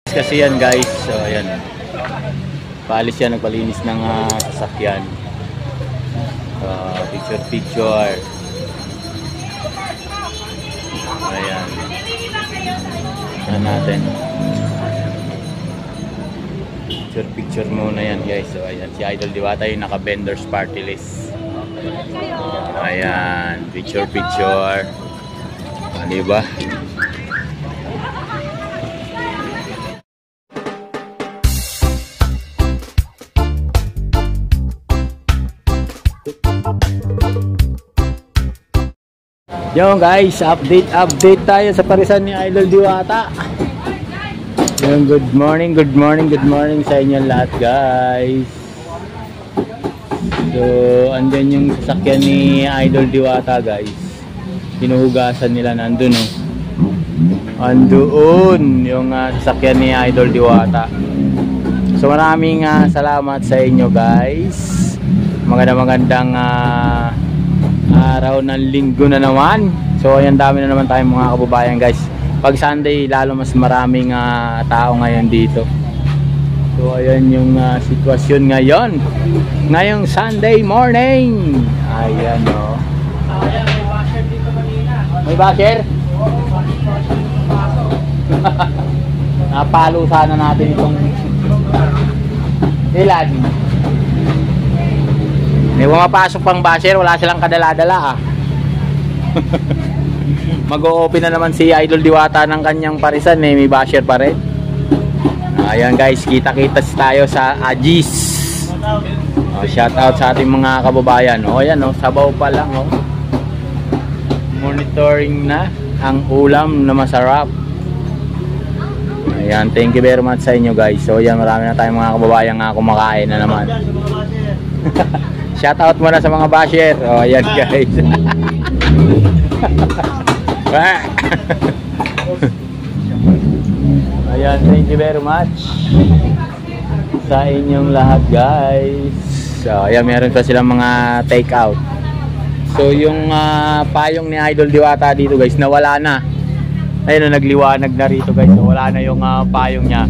Kasi yan guys, so ayan. Paalis yan, nagpalinis ng sasakyan. Picture. Ayan. Ayan natin. Picture muna yan guys. So ayan, si Idol Diwata yung naka-vendors party list. Ayan, picture. Diba? Yo guys, update tayo sa parisan ni Idol Diwata. Yung good morning sa inyo lahat guys. So, andyan yung sasakyan ni Idol Diwata guys. Hinuhugasan nila, nandun oh. Andoon yung sasakyan ni Idol Diwata. So, maraming salamat sa inyo guys. Magandang araw ng linggo na naman. So ayan, dami na naman tayong mga kababayan guys. Pag Sunday lalo mas maraming tao ngayon dito. So ayan yung sitwasyon ngayon. Ngayong Sunday morning. Ayan o. May basher? Napalo sana natin itong ilan. May pumapasok pang basher, wala silang kadala-dala Mag-o-open na naman si Idol Diwata ng kanyang parisan may basher pa rin. Ayan guys, kita-kita tayo sa Agis. Shout out sa ating mga kababayan. Ayan sabaw pa lang monitoring na ang ulam na masarap. Ayan, thank you very much sa inyo guys. So ayan, marami na tayong mga kababayan kumakain na naman. Shout out muna sa mga basher. Ayan guys. Ayan, thank you very much sa inyong lahat guys. So ayan, meron pa silang mga take out. So yung payong ni Idol Diwata dito guys, nawala na. Ayun, nagliwanag na rito guys. So, wala na yung payong niya.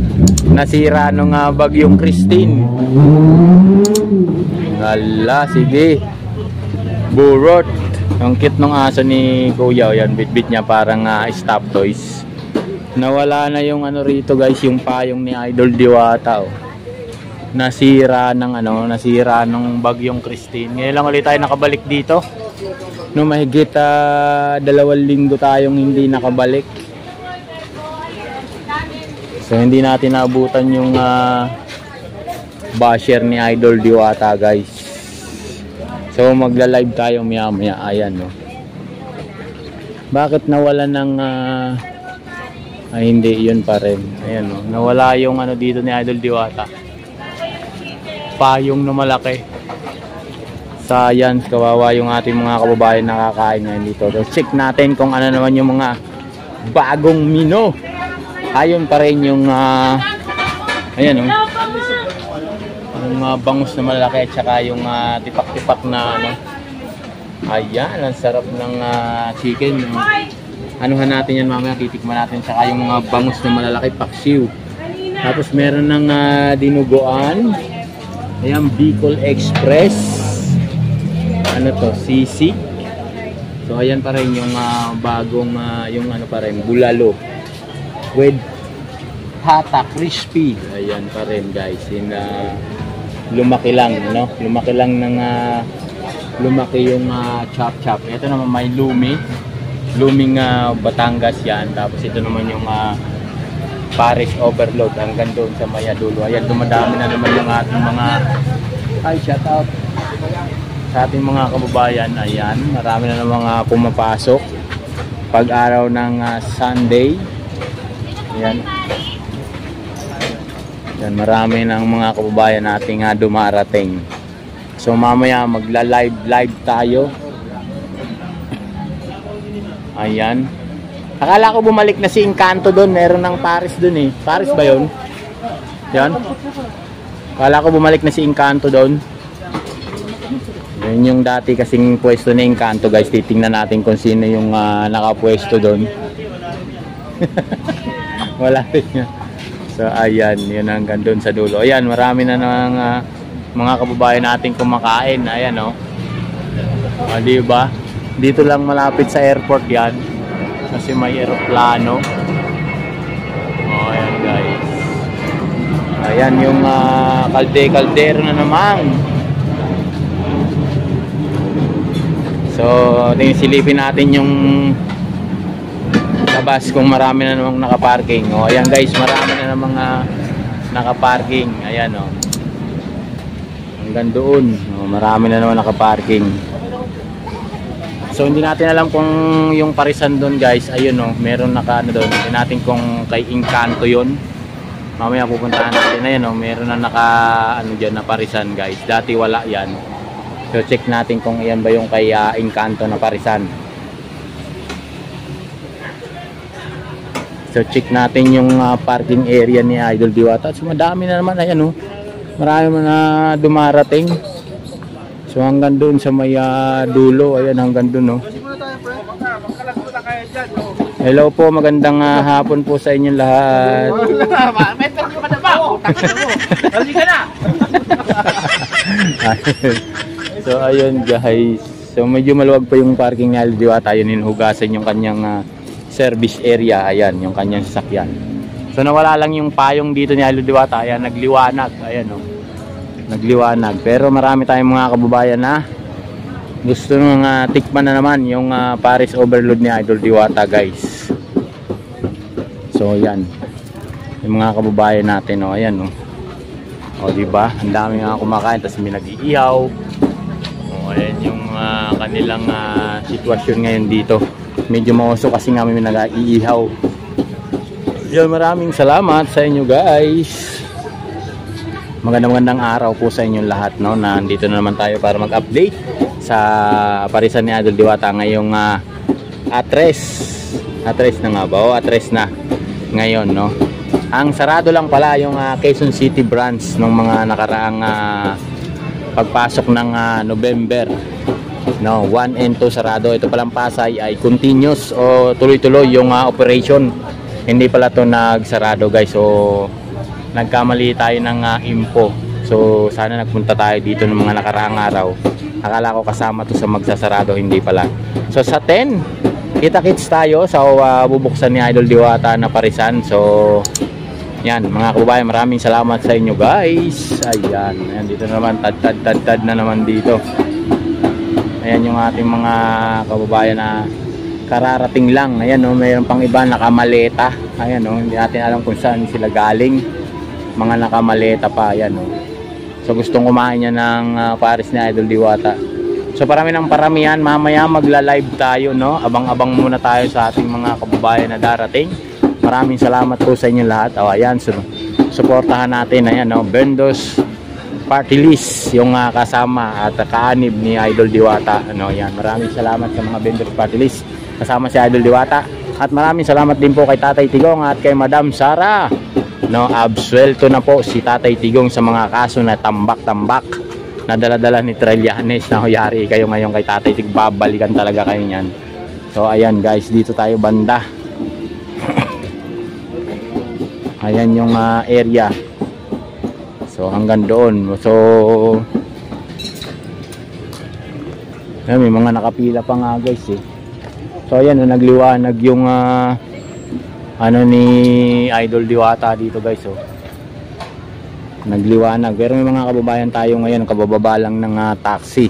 Nasira nung bagyong Christine. Hala, sige. Burot. Ang cute nung aso ni Kuya. Yan, bit-bit niya parang stop toys. Nawala na yung rito guys, yung payong ni Idol Diwata. Nasira ng bagyong Christine. Ngayon lang ulit tayo nakabalik dito. No, mahigit 2 linggo tayong hindi nakabalik. So hindi natin naabutan yung basher ni Idol Diwata guys. So magla-live tayo maya-maya. Ayan Bakit nawala ng hindi, yun pa rin. Ayan nawala yung dito ni Idol Diwata. Payong na malaki. Science, kawawa yung ating mga kababayan nakakain ngayon dito. So check natin kung ano naman yung mga bagong menu. Ayun pa rin yung ayan yung bangus na malaki at saka yung tipak-tipak na ayan, ang sarap ng chicken. Anuhan natin yan mamaya, titikman natin, saka yung mga bangus na malalaki, paksiw. Tapos meron ng dinuguan. Ayan, Bicol Express. Sisig. So ayan pa rin yung bagong yung pa rin, bulalo with hata crispy. Ayan pa rin guys. Lumaki lang lumaki lang ng lumaki yung chop. Ito naman may luming Batangas yan. Tapos ito naman yung Paris Overload hanggang doon sa Mayadulo. Ayan, dumadami na naman yung ating mga shout out sa ating mga kababayan. Ayan, marami na mga pumapasok pag araw ng Sunday. Ayan. Ayan, marami ng mga kababayan nating dumarating. So mamaya magla-live tayo. Ayan. Akala ko bumalik na si Encanto doon. Meron ng Paris doon Paris ba yun? Yan. Akala ko bumalik na si Encanto doon. Yun yung dati kasing pwesto ni Encanto guys. Titingnan natin kung sino yung nakapwesto doon. Wala rin. So ayan, yun hanggang doon sa dulo. Ayan, marami na ng mga kababayan nating kumakain. Ayan oh. Di ba? Dito lang malapit sa airport yan. Kasi may eroplano. Oh, ayan guys. Ayan yung kaldero na naman. So, silipin natin yung labas kung marami na namang nakaparking. O, ayan guys, marami na namang nakaparking. Ayan o. Hanggang doon. O, marami na naman nakaparking. So, hindi natin alam kung yung parisan doon guys. Ayun o, meron naka doon. Hindi natin kung kay Encanto yun. Mamaya pupuntahan natin. Ayan o, meron na naka dyan na parisan guys. Dati wala yan. So check natin kung iyan ba yung kay Encanto na parisan. So check natin yung parking area ni Idol Diwata. So madami na naman, ayan oh. Marami na dumarating. So hanggang doon sa may dulo, ayan hanggang doon oh. Hello po, magandang hapon po sa inyong lahat. May interview ka na ba? Dali ka na. So ayun guys, so medyo maluwag pa yung parking ni Idol Diwata. Ayun, hinuhugasan yung kanyang service area. Ayan, yung kanyang sasakyan. So nawala lang yung payong dito ni Idol Diwata. Ayan, nagliwanag. Ayan oh, nagliwanag. Pero marami tayong mga kababayan na gusto nung tikman na naman yung Paris Overload ni Idol Diwata guys. So ayan, yung mga kababayan natin oh, ayan oh. O diba, ang dami nga kumakain, tapos may nag-iihaw. Ayan yung kanilang sitwasyon ngayon dito. Medyo mauso kasi nga may nag-iihaw. Yan, maraming salamat sa inyo guys. Magandang araw po sa inyong lahat no. Nandito na naman tayo para mag-update sa parisan ni Idol Diwata ngayong atres na nga ba? O atres na ngayon no. Ang sarado lang pala yung Quezon City branch ng mga nakaraang pagpasok ng November no, 1 and 2 sarado. Ito palang Pasay ay continuous o tuloy-tuloy yung operation, hindi pala to nagsarado guys. So nagkamali tayo ng info. So sana nagpunta tayo dito ng mga nakaraang araw. Akala ko kasama to sa magsasarado, hindi pala. So sa 10 kita-kits tayo sa bubuksan ni Idol Diwata na parisan. So yan mga kababayan, maraming salamat sa inyo guys. Ayan, ayan dito naman, tad na naman dito. Ayan yung ating mga kababayan na kararating lang. Ayan o, mayroon pang iba nakamaleta. Ayan o, hindi natin alam kung saan sila galing. Mga nakamaleta pa, ayan o. So gustong kumain niya ng Paris ni Idol Diwata. So paramihan, mamaya magla-live tayo no. Abang-abang muna tayo sa ating mga kababayan na darating. Maraming salamat po sa inyo lahat. O, ayan, suportahan natin. Ayan, no, Bendos Party List, yung kasama at kaanib ni Idol Diwata. Ano, ayan, maraming salamat sa mga Bendos Party List. Kasama si Idol Diwata. At maraming salamat din po kay Tatay Tigong at kay Madam Sara. No, absuelto na po si Tatay Tigong sa mga kaso na tambak-tambak na dala-dala ni Trillanes. Na huyari kayo ngayon kay Tatay Tigong. Babalikan talaga kayo niyan. So, ayan guys, dito tayo banda. Ayan yung area. So hanggang doon. So ayan, may mga nakapila pa nga guys eh. So ayan, nagliwanag yung ano ni Idol Diwata dito guys oh. Nagliwanag. Pero may mga kababayan tayo ngayon, kabababa lang ng taxi.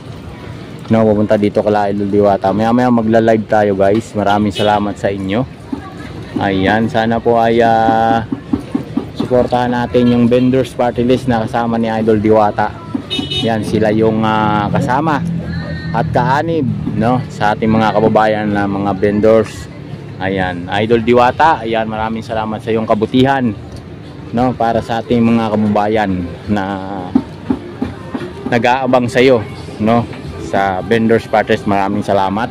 No, pupunta dito kala Idol Diwata. Maya-maya magla-live tayo guys. Maraming salamat sa inyo. Ayan, sana po ay suportahan natin yung Vendors Party List na kasama ni Idol Diwata. Yan, sila yung kasama at kaanib no, sa ating mga kababayan na mga vendors. Ayan, Idol Diwata, ayan, maraming salamat sa iyong kabutihan no, para sa ating mga kababayan na nag-aabang sa iyo no, sa Vendors Party List. Maraming salamat.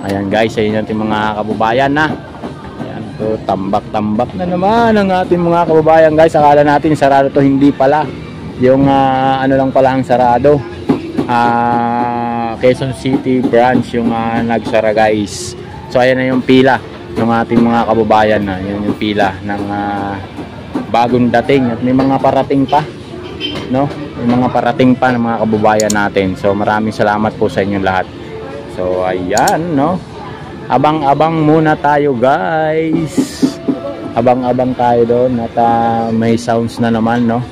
Ayan guys, sa inyo ating mga kababayan na. So tambak-tambak na naman ang ating mga kababayan guys. Akala natin sarado to, hindi pala. Yung ano lang pala ang sarado. Quezon City branch yung nagsara guys. So ayan na yung pila ng ating mga kababayan na. Yan yung pila ng bagong dating at may mga parating pa, no? May mga parating pa ng mga kababayan natin. So maraming salamat po sa inyong lahat. So ayan, no? Abang-abang muna tayo, guys. Abang-abang tayo doon at may sounds na naman, no?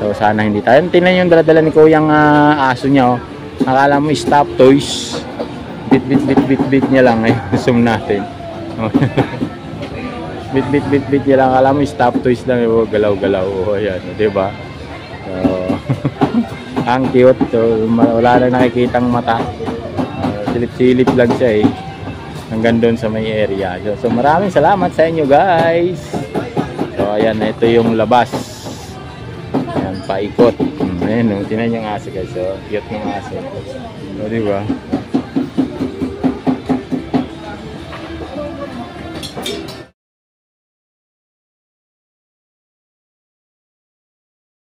So sana hindi tayo. Tingnan yung dala-dala ni Kuyang aso niya, oh. Akala mo stop toys. Bit niya lang eh. Zoom natin. bit niya lang. Akala mo stop toys lang, oh. Galaw-galaw. Oh, ayan, 'di ba? So ang cute. So wala na nakikitang mata. Silip-silip lang siya eh. Hanggang doon sa may area. So maraming salamat sa inyo, guys. So ayan, ito yung labas. Ayan, paikot. Ayan, tinan yung aso, guys. So cute ng aso. O, diba?